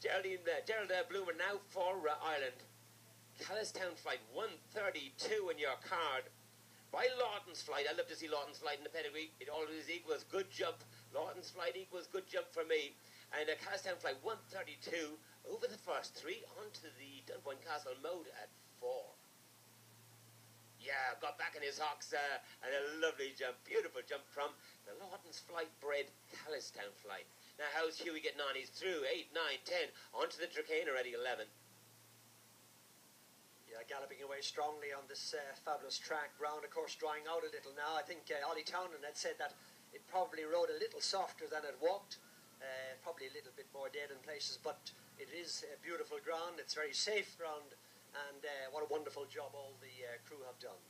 Gerald Bloomer now for Ireland. Calliagstown flight 132 in your card. By Lawton's flight, I love to see Lawton's flight in the pedigree. It always equals good jump. Lawton's flight equals good jump for me. And Calliagstown flight 132 over the first three onto the Dunboyne Castle mode at 4. Yeah, got back in his hocks and a lovely jump, beautiful jump from the Lawton's flight bred Calliagstown flight. Now how's Hughie getting on? He's through 8, 9, 10 onto the Trakehner at 11. Yeah, galloping away strongly on this fabulous track. Brown, of course, drying out a little now. I think Ollie Townend had said that it probably rode a little softer than it walked. Probably a little bit more dead in places, but it is a beautiful ground. It's very safe ground, and what a wonderful job all the crew have done.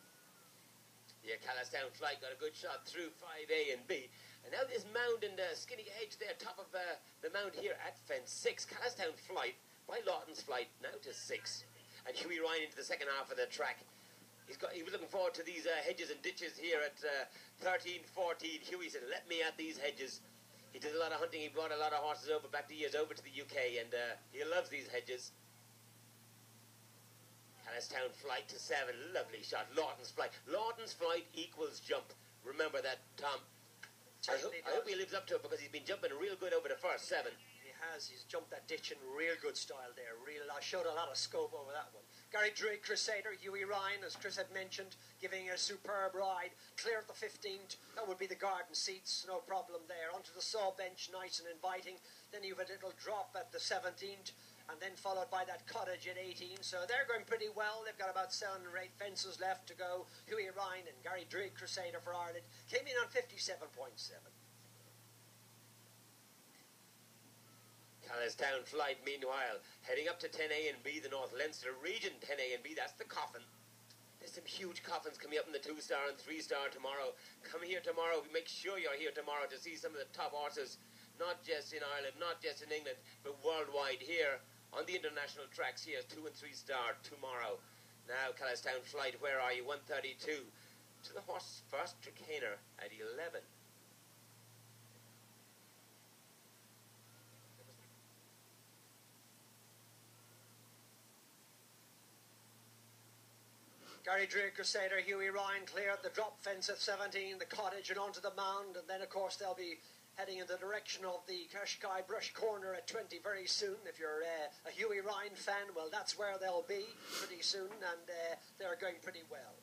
Yeah, Calliagstown flight got a good shot through 5A and B. And now this mound and skinny hedge there, top of the mound here at fence 6. Calliagstown flight by Lawton's flight now to 6. And Hughie Ryan into the second half of the track. He was looking forward to these hedges and ditches here at 13, 14. Hughie said, let me at these hedges. He did a lot of hunting. He brought a lot of horses over back the years over to the UK, and he loves these hedges. Calliagstown flight to 7. Lovely shot. Lawton's flight. Lawton's flight equals jump. Remember that, Tom. I hope he lives up to it, because he's been jumping real good over the first 7. He's jumped that ditch in real good style there. I showed a lot of scope over that one. Gary Drake Crusader, Hughie Ryan, as Chris had mentioned, giving a superb ride. Clear at the 15th. That would be the garden seats, no problem there. Onto the saw bench, nice and inviting. Then you've a little drop at the 17th, and then followed by that cottage at 18. So they're going pretty well. They've got about 7 or 8 fences left to go. Hughie Ryan and Gary Drake Crusader for Ireland came in on 57.7. Calliagstown flight, meanwhile, heading up to 10A and B, the North Leinster region 10A and B, that's the coffin. There's some huge coffins coming up in the 2-star and 3-star tomorrow. Come here tomorrow. Make sure you're here tomorrow to see some of the top horses, not just in Ireland, not just in England, but worldwide here on the international tracks here, 2 and 3-star tomorrow. Now, Calliagstown flight, where are you? 132 to the horse first Trakehner at 11. Gary Drake Crusader, Hughie Ryan cleared the drop fence at 17, the cottage and onto the mound, and then of course they'll be heading in the direction of the Cascai Brush Corner at 20 very soon. If you're a Hughie Ryan fan, well, that's where they'll be pretty soon, and they're going pretty well.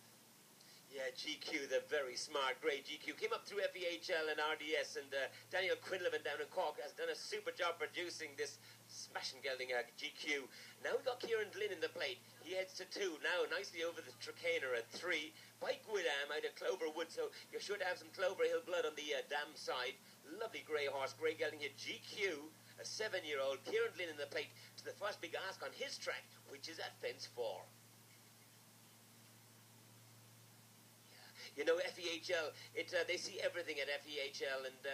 Yeah, GQ, the very smart, great GQ, came up through FEHL and RDS, and Daniel Quinlivan down in Cork has done a super job producing this smashing gelding GQ. Now we've got Kieran Glynn in the plate. He heads to 2, now nicely over the Trakehner at 3. By Gwydam out of Cloverwood, so you're sure to have some Clover Hill blood on the dam side. Lovely grey horse, grey gelding here, GQ, a 7-year-old. Kieran Glynn in the plate to the first big ask on his track, which is at fence 4. You know, FEHL, they see everything at FEHL, and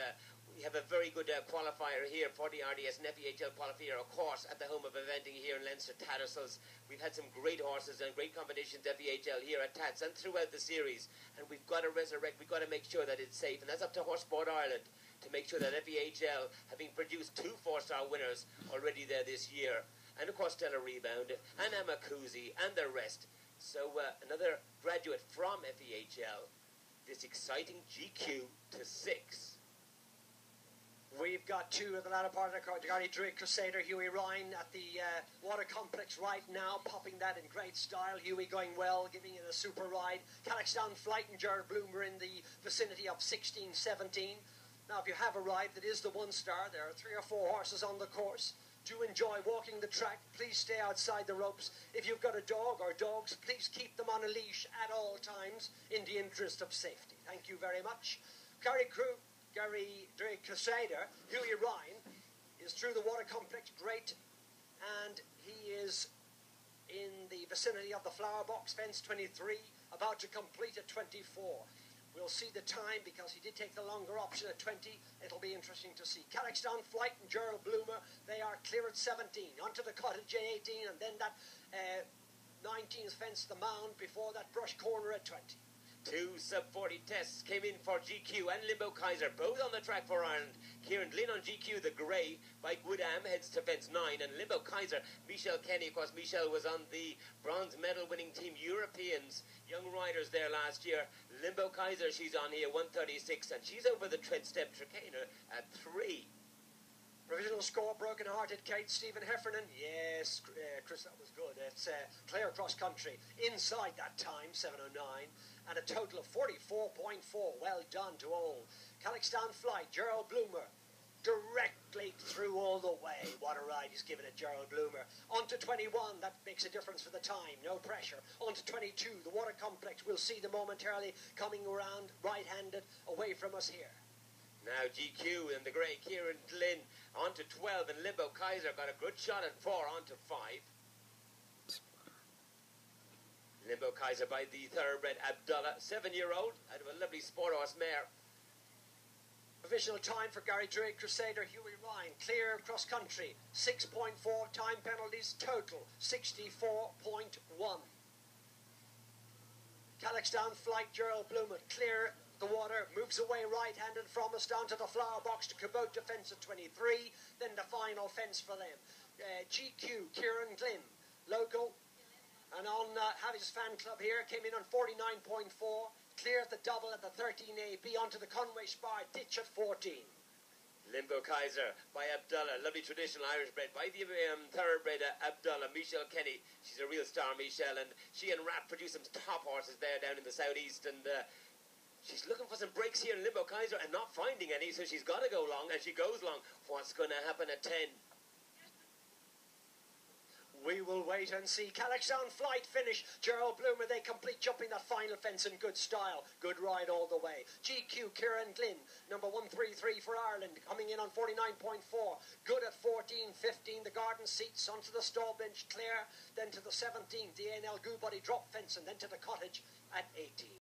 we have a very good qualifier here for the RDS and FEHL qualifier, of course, at the home of eventing here in Leinster, Tatts. We've had some great horses and great competitions at FEHL here at Tatts and throughout the series, and we've got to resurrect, we've got to make sure that it's safe, and that's up to Horse Sport Ireland to make sure that FEHL, having produced 2 4-star winners already there this year, and of course Stella Rebound, and Amakuzi, and the rest. So another graduate from FEHL, this exciting GQ to 6. We've got 2 at the latter part of the card. Gary Drake Crusader, Hughie Ryan at the water complex right now, popping that in great style. Hughie going well, giving it a super ride. Calliagstown flight and Gerald Bloomer in the vicinity of 16, 17. Now, if you have a ride that is the 1-star, there are 3 or 4 horses on the course. Do enjoy walking the track. Please stay outside the ropes. If you've got a dog or dogs, please keep them on a leash at all times in the interest of safety. Thank you very much. Gary Drake Crusader, Hughie Ryan, is through the water complex, great, and he is in the vicinity of the flower box, fence 23, about to complete at 24. We'll see the time because he did take the longer option at 20. It'll be interesting to see. Calliagstown flight and Gerald Bloomer, they are clear at 17. Onto the cottage at 18, and then that 19th fence, the mound, before that brush corner at 20. Two sub-40 tests came in for GQ and Limbo Kaiser, both on the track for Ireland. Kieran Glynn on GQ, the grey, by Woodham, heads to fence 9. And Limbo Kaiser, Michelle Kenny, of course, Michelle was on the bronze medal winning team Europeans, young riders there last year. Limbo Kaiser, she's on here, 136, and she's over the tread step Trakehner at 3. Provisional score, Broken Hearted Kate, Stephen Heffernan. Yes, Chris, that was good. It's Clare Cross Country. Inside that time, 7:09. And a total of 44.4. Well done to all. Calliagstown Flight, Gerald Bloomer. Directly through all the way. What a ride he's given it, Gerald Bloomer. On to 21, that makes a difference for the time. No pressure. On to 22, the Water Complex. We'll see them momentarily coming around right-handed away from us here. Now GQ in the grey, Kieran Glynn on to 12, and Limbo Kaiser got a good shot at 4, on to 5. Limbo Kaiser by the thoroughbred Abdullah, 7-year-old, out of a lovely sport horse mare. Provisional time for Gary Drake, Crusader, Huey Ryan, clear cross country, 6.4 time penalties, total 64.1. Calliagstown Flight, Gerald Bloomer, clear the water, moves away right-handed from us down to the flower box to Cabot defence at 23, then the final fence for them. GQ, Kieran Glynn, local, and on Javi's fan club here, came in on 49.4, clear at the double at the 13AB, onto the Conway Spar, ditch at 14. Limbo Kaiser by Abdullah, lovely traditional Irish bred by the thoroughbred Abdullah, Michelle Kenny. She's a real star, Michelle, and she and Rap produce some top horses there down in the southeast, and she's looking for some breaks here in Limbo Kaiser and not finding any, so she's got to go long, and she goes long. What's going to happen at 10? We will wait and see. Calliagstown Flight finish. Gerald Bloomer, they complete jumping that final fence in good style. Good ride all the way. GQ, Kieran Glynn, number 133 for Ireland, coming in on 49.4. Good at 14, 15. The garden seats onto the stall bench, clear. Then to the 17th, the A&L Goobody drop fence, and then to the cottage at 18.